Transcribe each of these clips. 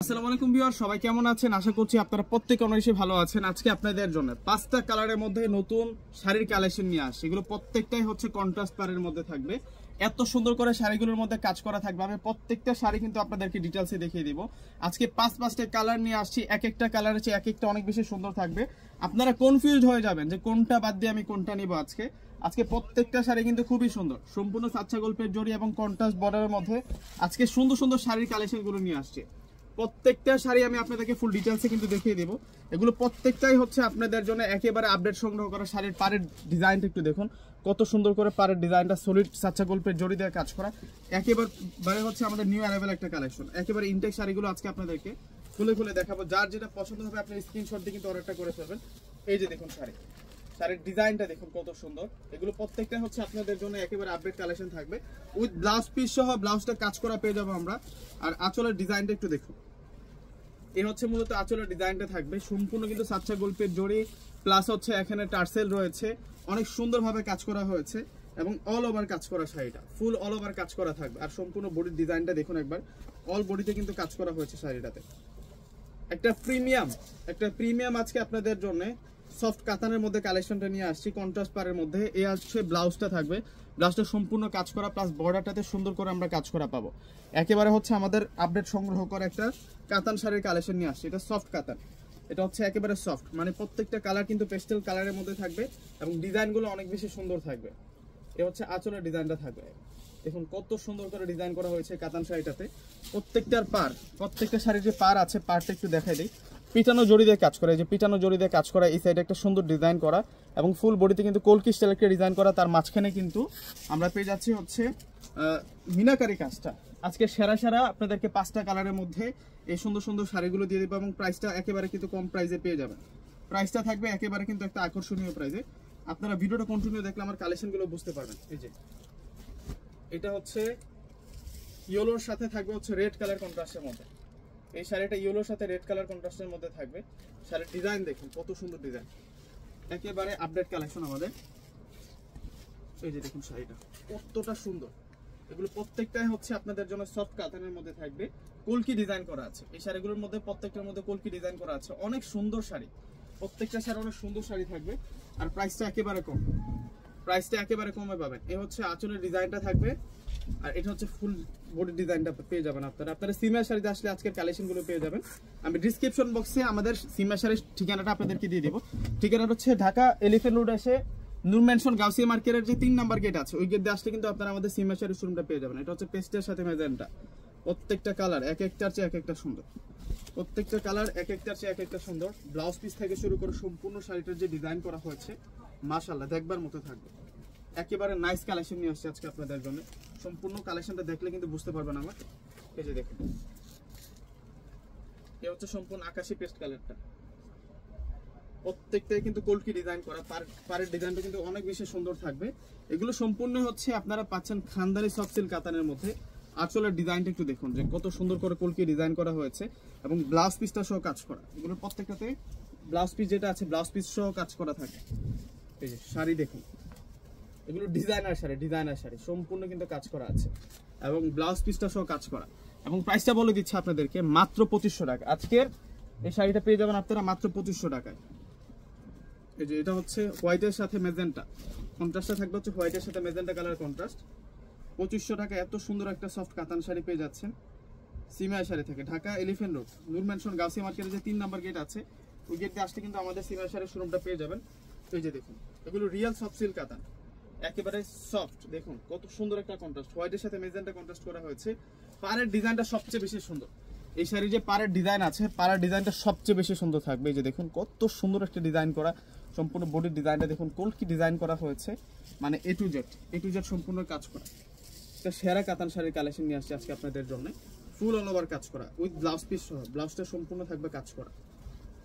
আসসালামু আলাইকুম ভিউয়ার, সবাই কেমন আছেন? আশা করছি আপনারা প্রত্যেকে অনেক বেশি ভালো আছেন। আজকে আপনাদের জন্য 5টা কালারের মধ্যে নতুন শাড়ির কালেকশন নিয়ে আসছি। এগুলো প্রত্যেকটাই হচ্ছে কন্ট্রাস্ট পাড়ের মধ্যে থাকবে। এত সুন্দর করে শাড়িগুলোর মধ্যে কাজ করা থাকবে। আমি প্রত্যেকটা শাড়ি কিন্তু আপনাদেরকে ডিটেইলসে দেখিয়ে দিব। আজকে 5টা কালার নিয়ে আসছি। এক একটা কালার আছে, এক একটা অনেক বেশি সুন্দর থাকবে। আপনারা কনফিউজড হয়ে যাবেন যে কোনটা বাদ দিয়ে আমি কোনটা নিব। আজকে প্রত্যেকটা শাড়ি কিন্তু খুবই সুন্দর, সম্পূর্ণ সাচ্চা গল্পের জড়ি এবং কন্ট্রাস্ট বর্ডারের মধ্যে আজকে সুন্দর সুন্দর শাড়ির কালেকশনগুলো নিয়ে আসছে। প্রত্যেকটা শাড়ি আমি আপনাদেরকে ফুল ডিটেইলসে কিন্তু দেখিয়ে দেব। এগুলো প্রত্যেকটাই হচ্ছে আপনাদের জন্য একেবারে আপডেট সংগ্রহ করা শাড়ির পাড়ের ডিজাইনটা একটু দেখুন, কত সুন্দর করে পাড়ের ডিজাইনটা সলিড সাচ্চা গল্পের জড়ি দিয়ে কাজ করা। একেবারে হচ্ছে আমাদের নিউ অ্যারাইভেল একটা কালেকশন। একেবারে ইনটেক শাড়িগুলো আজকে আপনাদেরকে খুলে খুলে দেখাবো। যার যেটা পছন্দ হবে আপনি স্ক্রিনশট দিয়ে কিন্তু অর্ডারটা করে ফেলবেন। এই যে দেখুন শাড়ির ডিজাইনটা দেখুন কত সুন্দর। এগুলো প্রত্যেকটা হচ্ছে আপনাদের জন্য একেবারে আপডেট কালেকশন থাকবে। উইথ ব্লাউজ পিস সহ ব্লাউজটা কাজ করা পেয়ে যাবো আমরা। আর আঁচলের ডিজাইনটা একটু দেখুন, এই হচ্ছে মূলত আঁচলের ডিজাইনটা থাকবে সম্পূর্ণ কিন্তু সাচ্চা গল্পের জড়ি, প্লাস হচ্ছে এখানে টার্সেল রয়েছে, অনেক সুন্দরভাবে কাজ করা হয়েছে এবং অল ওভার কাজ করা শাড়িটা ফুল অল ওভার কাজ করা থাকবে। আর সম্পূর্ণ বডির ডিজাইনটা দেখুন একবার, অল বডিতে কিন্তু কাজ করা হয়েছে শাড়িটাতে। একটা প্রিমিয়াম আজকে আপনাদের জন্য সফট কাতানের মধ্যে কালেকশনটা নিয়ে আসছি কন্ট্রাস্ট পাড়ের মধ্যে। এই আসছে ব্লাউজটা থাকবে, ব্লাউজটা সম্পূর্ণ কাজ করা, প্লাস বর্ডারটাতে সুন্দর করে আমরা কাজ করা পাবো। একেবারে হচ্ছে আমাদের আপডেট সংগ্রহ করা একটা কাতান শাড়ির কালেকশন নিয়ে আসছি। এটা সফট কাতান, এটা হচ্ছে একেবারে সফট, মানে প্রত্যেকটা কালার কিন্তু পেস্টেল কালারের মধ্যে থাকবে এবং ডিজাইনগুলো অনেক বেশি সুন্দর থাকবে। এ হচ্ছে আঁচলের ডিজাইনটা থাকবে, দেখুন কত সুন্দর করে ডিজাইন করা হয়েছে কাতান শাড়িটাতে। প্রত্যেকটা শাড়ির যে পার আছে, পারটা একটু দেখাই দিই। পিটানো জড়ি দিয়ে কাজ করা, এই যে পিটানো জড়ি দিয়ে কাজ করা, এই সাইডে একটা সুন্দর ডিজাইন করা এবং ফুল বডিতে কিন্তু কলকি স্টাইল একটা ডিজাইন করা। তার মাঝখানে কিন্তু আমরা পেয়ে যাচ্ছি হচ্ছে মিনাকারি কাজটা। আজকে সেরা আপনাদেরকে 5টা কালারের মধ্যে এই সুন্দর সুন্দর শাড়িগুলো দিয়ে দেবো এবং প্রাইসটা একেবারে কিন্তু কম প্রাইসে পেয়ে যাবেন। প্রাইসটা থাকবে একেবারে কিন্তু একটা আকর্ষণীয় প্রাইসে। আপনারা ভিডিওটা কন্টিনিউ দেখলে আমার কালেকশনগুলো বুঝতে পারবেন। এই যে এটা হচ্ছে ইয়েলোর সাথে থাকবে হচ্ছে রেড কালার কন্ট্রাস্টের মধ্যে। এই শাড়িটা ইয়েলোর সাথে রেড কালার কন্ট্রাস্টের মধ্যে থাকবে। শাড়ির ডিজাইন দেখুন কত সুন্দর ডিজাইন, একেবারে আপডেট কালেকশন আমাদের। এই যে দেখুন শাড়িটা কতটা সুন্দর। এগুলো প্রত্যেকটাই হচ্ছে আপনাদের জন্য সফট কাতানের মধ্যে থাকবে, কলকি ডিজাইন করা আছে। এই শাড়িগুলোর মধ্যে প্রত্যেকটার মধ্যে কলকি ডিজাইন করা আছে। অনেক সুন্দর শাড়ি, প্রত্যেকটা শাড়ি অনেক সুন্দর শাড়ি থাকবে। আর প্রাইসটা একেবারে কমে পাবেন। এই হচ্ছে আঁচলের ডিজাইনটা থাকবে, আর এটা হচ্ছে ফুল বডি ডিজাইনটা পেয়ে যাবেন আপনারা সিমিয়া শাড়িতে আসলে আজকের কালেকশনগুলো পেয়ে যাবেন। আমি ডিসক্রিপশন বক্সে আমাদের সিমিয়া শাড়ির ঠিকানাটা আপনাদেরকে দিয়ে দিব। ঠিকানাটা হচ্ছে ঢাকা এলিফ্যান্ট রোড এসে নূর ম্যানশন গাউসিয়া মার্কেটের যে 3 নাম্বার গেট আছে, ওই গেট দিয়ে আসলে কিন্তু আপনারা আমাদের সিমিয়া শাড়ির শোরুমটা পেয়ে যাবেন। এটা হচ্ছে পেস্টের সাথে ম্যাজেন্টা। প্রত্যেকটা কালার এক একটার চেয়ে এক একটা সুন্দর, প্রত্যেকটা কালার এক একটার চেয়ে এক একটা সুন্দর। ব্লাউজ পিস থেকে শুরু করে সম্পূর্ণ শাড়িটার যে ডিজাইন করা হয়েছে মাশাআল্লাহ দেখবার মতো থাকবে। একেবারে নাইস কালেকশন নিয়ে আসছে আজকে আপনাদের জন্য। সম্পূর্ণ কালেকশনটা দেখলে কিন্তু বুঝতে পারবেন আমার। এই যে দেখুন, এই হচ্ছে সম্পূর্ণ আকাশি পেস্ট কালারটা। প্রত্যেকটাই কিন্তু কলকি ডিজাইন করা, পাড়ের ডিজাইনটা কিন্তু অনেক বেশি সুন্দর থাকবে। এগুলো সম্পূর্ণ হচ্ছে আপনারা পাচ্ছেন খানদানি সফট সিল্ক কাতানের মধ্যে। আঁচলের ডিজাইনটা একটু দেখুন যে কত সুন্দর করে কলকি ডিজাইন করা হয়েছে এবং ব্লাউজ পিসটা সহ কাজ করা। এগুলো প্রত্যেকটাতে ব্লাউজ পিস যেটা আছে ব্লাউজ পিস সহ কাজ করা থাকে। এই যে শাড়ি দেখুন, এগুলো ডিজাইনার শাড়ি সম্পূর্ণ কিন্তু কাজ করা আছে এবং ব্লাউজ পিসটা সহ কাজ করা। এবং প্রাইসটা বলে দিচ্ছি আপনাদেরকে মাত্র 2500 টাকা। আজকের এই শাড়িটা পেয়ে যাবেন আপনারা মাত্র 2500 টাকায়। এই যে এটা হচ্ছে হোয়াইটের সাথে মেজেন্টা কন্ট্রাস্টটা থাকবে, হচ্ছে হোয়াইটের সাথে মেজেন্টা কালার কন্ট্রাস্ট। 2500 টাকা এত সুন্দর একটা সফট কাতান শাড়ি পেয়ে যাচ্ছেন সিমিয়া শাড়ি থেকে। ঢাকা এলিফ্যান্ট রোড নূর ম্যানশন গাউসিয়া মার্কেটের যে 3 নাম্বার গেট আছে, ওই গেট দিয়ে আসলে কিন্তু আমাদের সিমিয়া শাড়ির শোরুমটা পেয়ে যাবেন। এই যে দেখুন, এগুলো রিয়েল সফট সিল্ক কাতান, একেবারে সফট। দেখুন কত সুন্দর একটা কন্ট্রাস্ট, হোয়াইটের সাথে মেজেন্টা কন্ট্রাস্ট করা হয়েছে। পাড়ের ডিজাইনটা সবচেয়ে বেশি সুন্দর। এই শাড়ির যে পাড়ের ডিজাইন আছে, পাড়ের ডিজাইনটা সবচেয়ে বেশি সুন্দর থাকবে। এই যে দেখুন কত সুন্দর একটা ডিজাইন করা, সম্পূর্ণ বডির ডিজাইনটা দেখুন কলকি ডিজাইন করা হয়েছে, মানে এ টু জেড সম্পূর্ণ কাজ করা। একটা সেরা কাতান শাড়ির কালেকশন নিয়ে আসছে আজকে আপনাদের জন্য, ফুল অল ওভার কাজ করা উইথ ব্লাউজ পিস সহ। ব্লাউজটা সম্পূর্ণ থাকবে কাজ করা।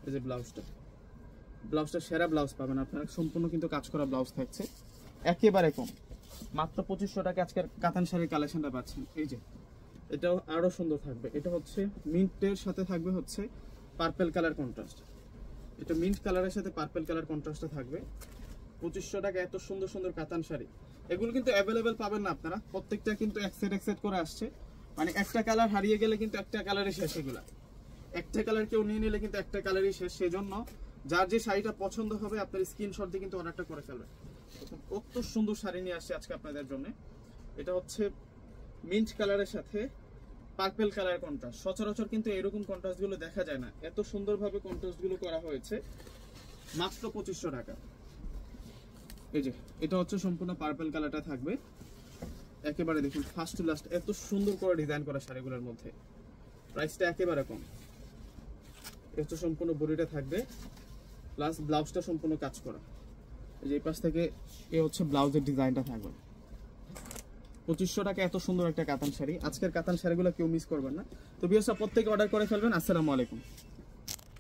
এই যে ব্লাউজটা সেরা ব্লাউজ পাবেন আপনারা, সম্পূর্ণ কিন্তু কাজ করা ব্লাউজ থাকছে। একেবারে কম, মাত্র 2500 টাকা আজকের কাতান শাড়ির কালেকশনটা পাচ্ছেন। এই যে এটাও আরো সুন্দর থাকবে, এটা হচ্ছে মিন্টের সাথে থাকবে হচ্ছে পার্পল কালার কন্ট্রাস্ট। এটা মিন্ট কালারের সাথে পার্পল কালার কন্ট্রাস্টটা থাকবে। 2500 টাকা এত সুন্দর সুন্দর কাতান শাড়ি। এগুলো কিন্তু অ্যাভেলেবেল পাবেন না আপনারা, প্রত্যেকটা কিন্তু এক সেট করে আসছে। মানে একটা কালার হারিয়ে গেলে কিন্তু একটা কালারে শেষ। এগুলা একটা কালার কেউ নিয়ে নিলে কিন্তু একটা কালারই শেষ, সেজন্য যার যে শাড়িটা পছন্দ হবে আপনার স্ক্রিনশট দিয়ে কিন্তু অর্ডারটা করে ফেলবেন। কত সুন্দর শাড়ি নিয়ে আসছে আজকে আপনাদের জন্য। এটা হচ্ছে মিন্ট কালারের সাথে পার্পল কালার কন্ট্রাস্ট। সচরাচর কিন্তু এরকম কন্ট্রাস্ট গুলো দেখা যায় না, এত সুন্দরভাবে কন্ট্রাস্ট গুলো করা হয়েছে। মাত্র 2500 টাকা। এই যে এটা হচ্ছে সম্পূর্ণ পার্পল কালারটা থাকবে, একেবারে দেখুন ফার্স্ট টু লাস্ট এত সুন্দর করে ডিজাইন করা শাড়িগুলোর মধ্যে। প্রাইসটা একেবারে কম। এটা সম্পূর্ণ বডিটা থাকবে, প্লাস ব্লাউজটা সম্পূর্ণ কাজ করা। এই যে এই পাশ থেকে এ হচ্ছে ব্লাউজের ডিজাইনটা থাকবে। 2500 টাকা এত সুন্দর একটা কাতান শাড়ি। আজকের কাতান শাড়িগুলো কেউ মিস করবেন না। তো ভিউয়ার্স প্রত্যেকে অর্ডার করে ফেলবেন। আসসালামু আলাইকুম।